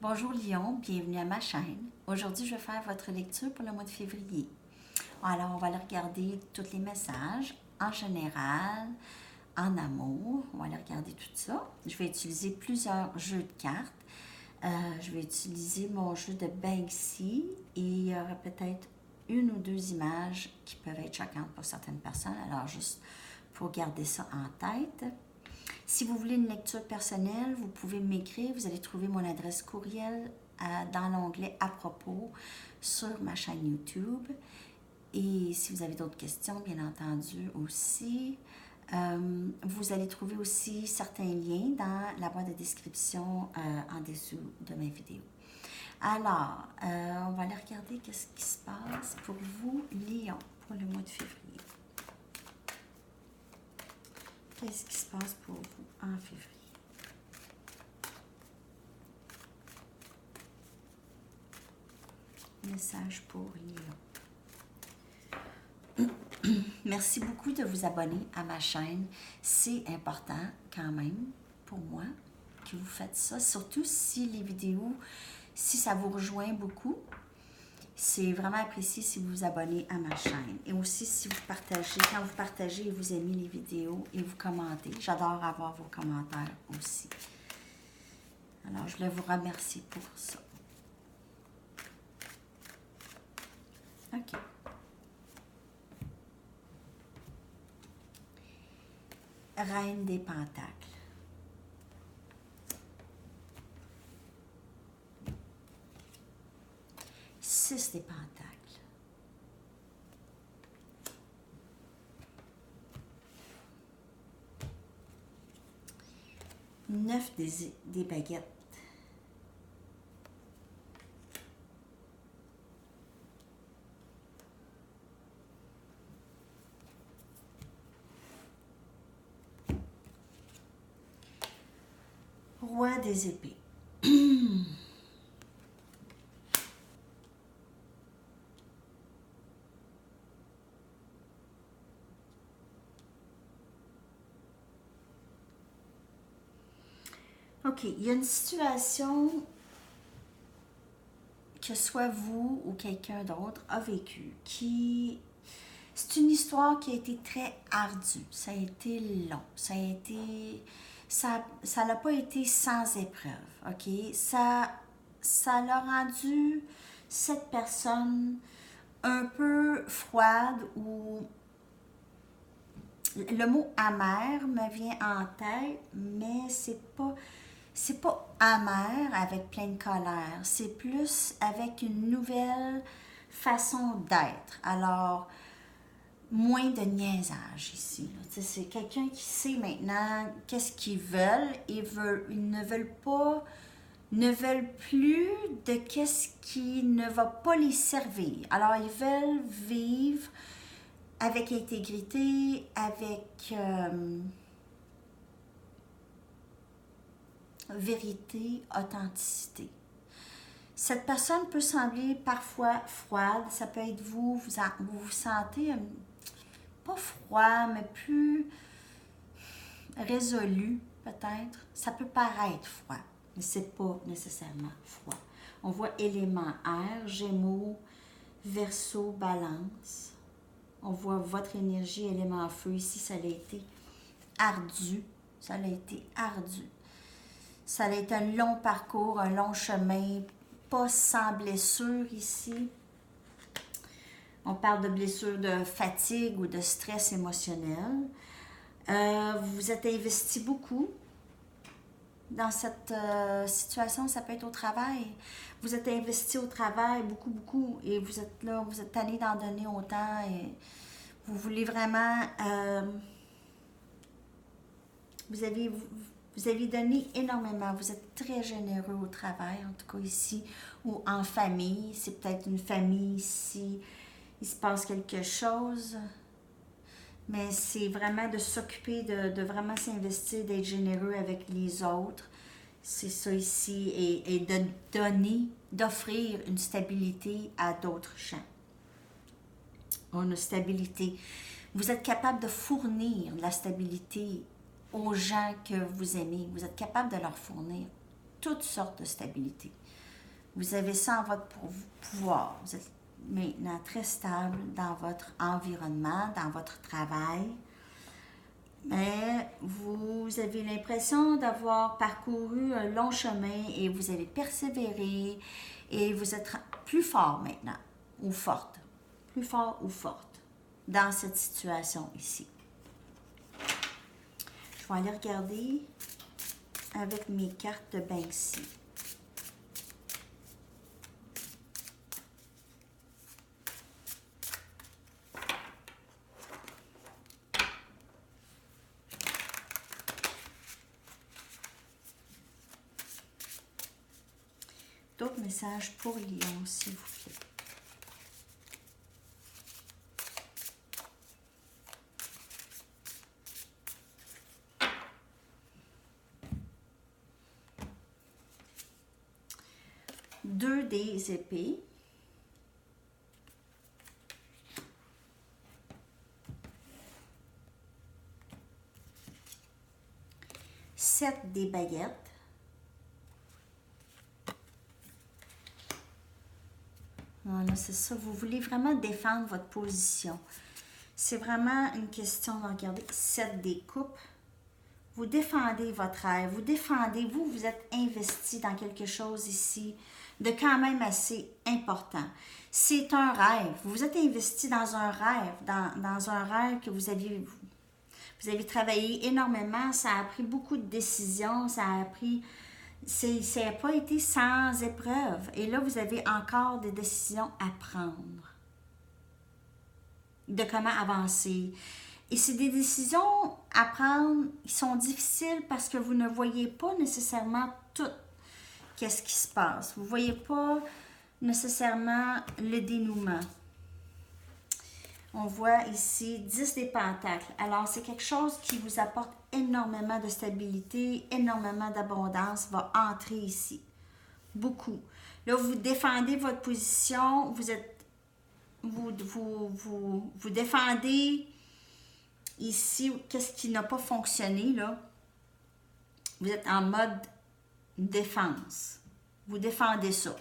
Bonjour Lyon, bienvenue à ma chaîne. Aujourd'hui, je vais faire votre lecture pour le mois de février. Alors, on va aller regarder tous les messages en général, en amour. On va aller regarder tout ça. Je vais utiliser plusieurs jeux de cartes. Je vais utiliser mon jeu de Banksy et il y aura peut-être une ou deux images qui peuvent être choquantes pour certaines personnes. Alors, juste pour garder ça en tête. Si vous voulez une lecture personnelle, vous pouvez m'écrire. Vous allez trouver mon adresse courriel dans l'onglet à propos sur ma chaîne YouTube. Et si vous avez d'autres questions, bien entendu aussi, vous allez trouver aussi certains liens dans la boîte de description en dessous de mes vidéos. Alors, on va aller regarder qu'est-ce qui se passe pour vous, Lion, pour le mois de février. Qu'est-ce qui se passe pour vous en février? Message pour Lion. Merci beaucoup de vous abonner à ma chaîne. C'est important quand même pour moi que vous faites ça, surtout si les vidéos, si ça vous rejoint beaucoup. C'est vraiment apprécié si vous vous abonnez à ma chaîne. Et aussi si vous partagez, quand vous partagez et vous aimez les vidéos et vous commentez. J'adore avoir vos commentaires aussi. Alors, je voulais vous remercier pour ça. OK. Reine des Pentacles. Six des Pentacles. Neuf des baguettes. Roi des épées. OK, il y a une situation que soit vous ou quelqu'un d'autre a vécu qui... C'est une histoire qui a été très ardue. Ça a été long. Ça n'a pas été sans épreuve. OK? Ça l'a rendu cette personne un peu froide ou le mot amer me vient en tête, mais c'est pas amer avec plein de colère, c'est plus avec une nouvelle façon d'être. Alors, moins de niaisage ici. C'est quelqu'un qui sait maintenant qu'est-ce qu'ils veulent et ils ne veulent plus de qu'est-ce qui ne va pas les servir. Alors, ils veulent vivre avec intégrité, avec vérité, authenticité. Cette personne peut sembler parfois froide, ça peut être vous vous sentez pas froid, mais plus résolu peut-être. Ça peut paraître froid, mais c'est pas nécessairement froid. On voit élément air, Gémeaux, Verseau, Balance. On voit votre énergie, élément feu. Ici, ça a été ardu. Ça a été ardu. Ça a été un long parcours, un long chemin, pas sans blessure ici. On parle de blessure de fatigue ou de stress émotionnel. Vous vous êtes investi beaucoup dans cette situation. Ça peut être au travail. Vous êtes investi au travail beaucoup, beaucoup. Et vous êtes là, vous êtes tanné d'en donner autant. Et vous voulez vraiment... vous avez donné énormément. Vous êtes très généreux au travail, en tout cas ici, ou en famille. C'est peut-être une famille ici. Il se passe quelque chose. Mais c'est vraiment de s'occuper, de vraiment s'investir, d'être généreux avec les autres. C'est ça ici. Et de donner, d'offrir une stabilité à d'autres gens. Une stabilité. Vous êtes capable de fournir de la stabilité aux gens que vous aimez. Vous êtes capable de leur fournir toutes sortes de stabilité. Vous avez ça en votre pouvoir. Vous êtes maintenant très stable dans votre environnement, dans votre travail. Mais vous avez l'impression d'avoir parcouru un long chemin et vous avez persévéré et vous êtes plus fort maintenant, ou forte, plus fort ou forte dans cette situation ici. Je vais aller regarder avec mes cartes de Banksy. D'autres messages pour Lion, s'il vous plaît. Deux des épées. Sept des baguettes. Voilà, c'est ça. Vous voulez vraiment défendre votre position. C'est vraiment une question de regarder 7 des coupes. Vous défendez votre rêve. Vous défendez, vous êtes investi dans quelque chose ici de quand même assez important. C'est un rêve. Vous êtes investi dans un rêve, dans un rêve que vous avez travaillé énormément. Ça a pris beaucoup de décisions. Ça n'a pas été sans épreuve. Et là, vous avez encore des décisions à prendre. De comment avancer. Et c'est des décisions à prendre qui sont difficiles parce que vous ne voyez pas nécessairement tout qu'est-ce qui se passe. Vous ne voyez pas nécessairement le dénouement. On voit ici 10 des pentacles. Alors, c'est quelque chose qui vous apporte énormément de stabilité, énormément d'abondance, va entrer ici. Beaucoup. Là, vous défendez votre position, vous défendez ici qu'est-ce qui n'a pas fonctionné, là. Vous êtes en mode défense. Vous défendez ça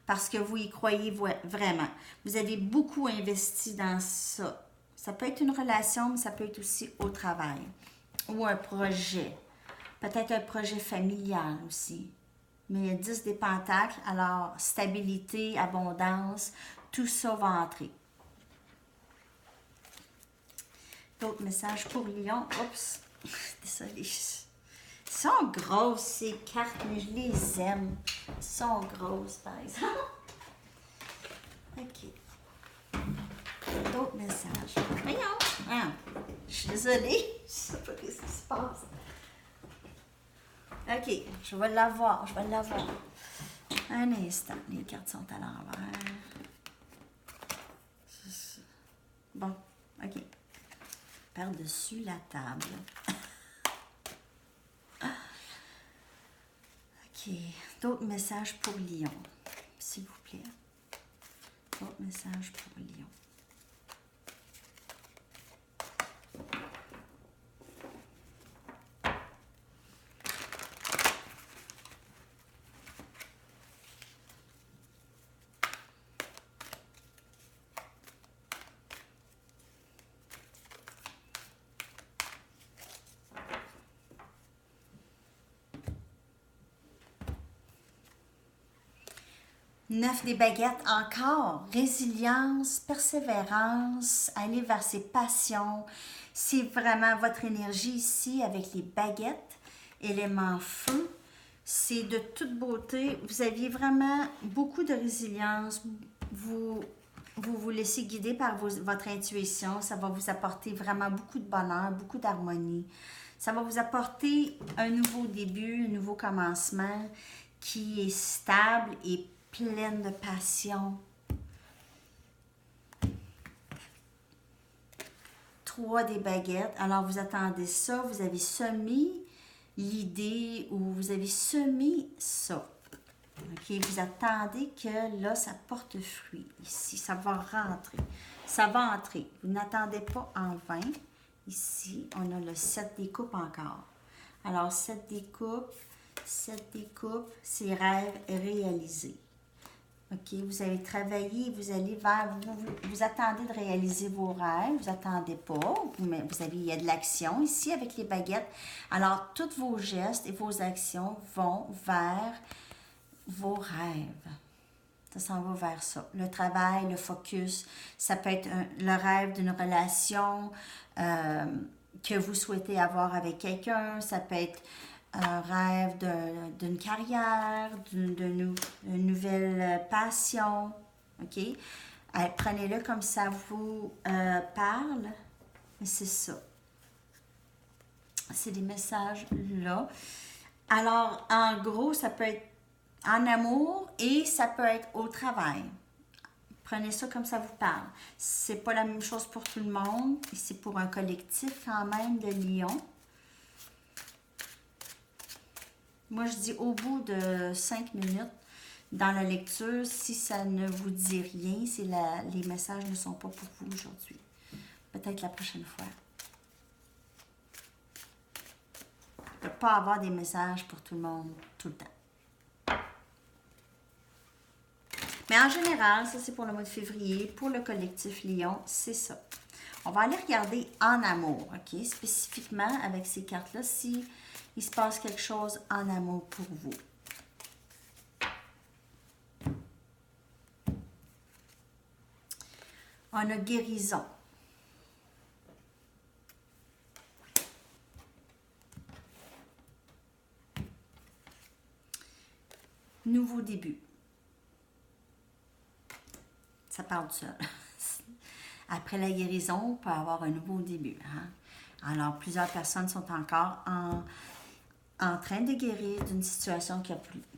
parce que vous y croyez vraiment. Vous avez beaucoup investi dans ça. Ça peut être une relation, mais ça peut être aussi au travail ou un projet. Peut-être un projet familial aussi. Mais il y a 10 des pentacles, alors stabilité, abondance, tout ça va entrer. D'autres messages pour Lion. Oups, désolée. Elles sont grosses, ces cartes, mais je les aime. Elles sont grosses, par exemple. OK. D'autres messages. Voyons. Ah, je suis désolée. Je ne sais pas ce qui se passe. OK, je vais l'avoir. Un instant. Les cartes sont à l'envers. Bon, OK. Par-dessus la table. OK. D'autres messages pour Lion, s'il vous plaît. D'autres messages pour Lion. Neuf des baguettes encore. Résilience, persévérance, aller vers ses passions. C'est vraiment votre énergie ici avec les baguettes, élément feu. C'est de toute beauté. Vous aviez vraiment beaucoup de résilience. Vous laissez guider par votre intuition. Ça va vous apporter vraiment beaucoup de bonheur, beaucoup d'harmonie. Ça va vous apporter un nouveau début, un nouveau commencement qui est stable et pleine de passion. 3 des baguettes. Alors, vous attendez ça. Vous avez semé l'idée ou vous avez semé ça. OK? Vous attendez que là, ça porte fruit ici. Ça va rentrer. Ça va entrer. Vous n'attendez pas en vain. Ici, on a le 7 des coupes encore. Alors, 7 des coupes, 7 des coupes, ses rêves réalisés. OK, vous avez travaillé, vous allez vers, vous attendez de réaliser vos rêves, vous attendez pas, mais il y a de l'action ici avec les baguettes. Alors, tous vos gestes et vos actions vont vers vos rêves. Ça s'en va vers ça. Le travail, le focus, ça peut être le rêve d'une relation que vous souhaitez avoir avec quelqu'un, ça peut être un rêve d'une carrière, d'une nouvelle passion. OK? Prenez-le comme ça vous parle. Mais c'est ça. C'est des messages là. Alors, en gros, ça peut être en amour et ça peut être au travail. Prenez ça comme ça vous parle. C'est pas la même chose pour tout le monde. Et c'est pour un collectif quand même de lions. Moi, je dis au bout de 5 minutes dans la lecture, si ça ne vous dit rien, si les messages ne sont pas pour vous aujourd'hui. Peut-être la prochaine fois. Il ne peut pas avoir des messages pour tout le monde tout le temps. Mais en général, ça c'est pour le mois de février, pour le collectif Lion, c'est ça. On va aller regarder en amour, OK? Spécifiquement avec ces cartes-là, si il se passe quelque chose en amour pour vous. On a guérison. Nouveau début. Ça parle du seul. Après la guérison, on peut avoir un nouveau début. Hein? Alors, plusieurs personnes sont encore en train de guérir d'une situation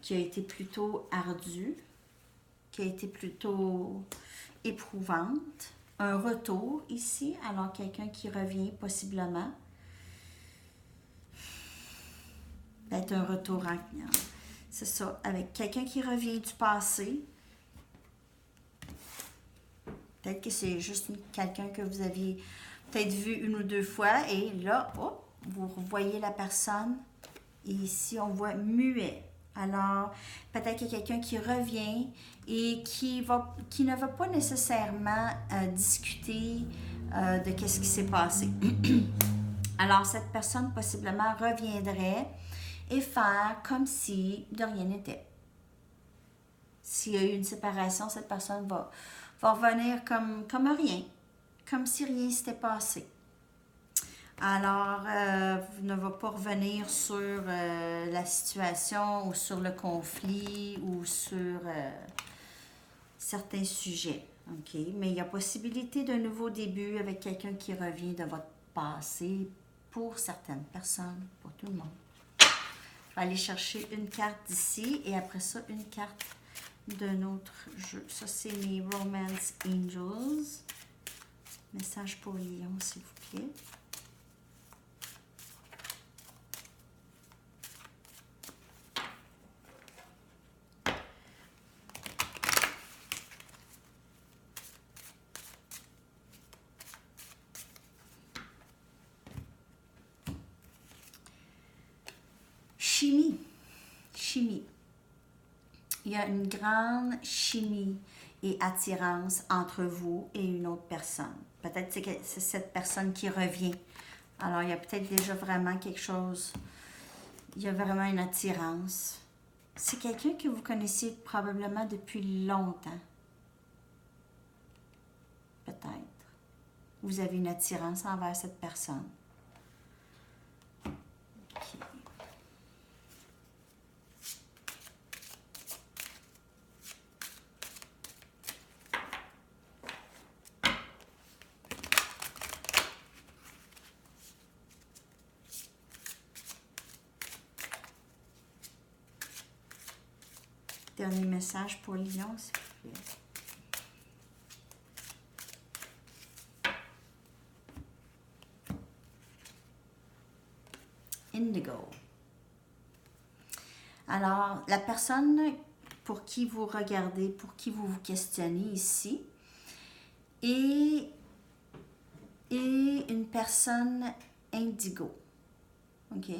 qui a été plutôt ardue, qui a été plutôt éprouvante. Un retour ici, alors quelqu'un qui revient possiblement. Peut-être un retour en... C'est ça, avec quelqu'un qui revient du passé. Peut-être que c'est juste quelqu'un que vous aviez peut-être vu une ou deux fois et là, oh, vous voyez la personne et ici on voit muet. Alors, peut-être qu'il y a quelqu'un qui revient et qui ne va pas nécessairement discuter de qu'est-ce qui s'est passé. Alors, cette personne possiblement reviendrait et faire comme si de rien n'était. S'il y a eu une séparation, cette personne va revenir comme rien, comme si rien s'était passé. Alors, vous ne va pas revenir sur la situation ou sur le conflit ou sur certains sujets. OK? Mais il y a possibilité d'un nouveau début avec quelqu'un qui revient de votre passé pour certaines personnes, pour tout le monde. Je vais aller chercher une carte d'ici et après ça, une carte d'un autre jeu. Ça, c'est mes Romance Angels. Message pour Lion, s'il vous plaît. Chimie. Chimie. Il y a une grande chimie et attirance entre vous et une autre personne. Peut-être que c'est cette personne qui revient. Alors, il y a peut-être déjà vraiment quelque chose. Il y a vraiment une attirance. C'est quelqu'un que vous connaissez probablement depuis longtemps. Peut-être. Vous avez une attirance envers cette personne. Okay. Dernier message pour Lion, s'il vous plaît. Indigo. Alors, la personne pour qui vous regardez, pour qui vous vous questionnez ici, est une personne indigo. OK?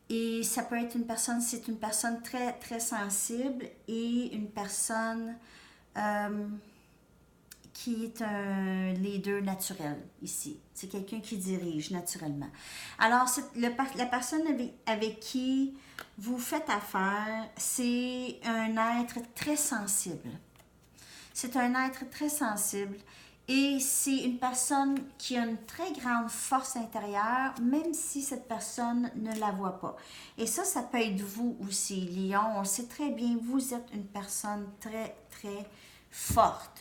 Et ça peut être une personne, c'est une personne très, très sensible et une personne qui est un leader naturel ici. C'est quelqu'un qui dirige naturellement. Alors, la personne avec qui vous faites affaire, c'est un être très sensible. C'est un être très sensible et c'est une personne qui a une très grande force intérieure, même si cette personne ne la voit pas. Et ça peut être vous aussi, Lion. On sait très bien, vous êtes une personne très, très forte.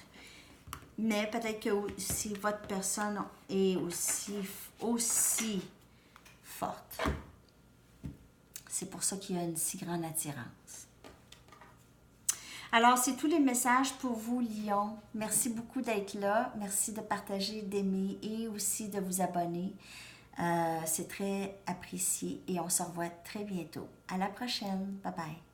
Mais peut-être que si votre personne est aussi forte. C'est pour ça qu'il y a une si grande attirance. Alors, c'est tous les messages pour vous, Lion. Merci beaucoup d'être là. Merci de partager, d'aimer et aussi de vous abonner. C'est très apprécié et on se revoit très bientôt. À la prochaine. Bye bye.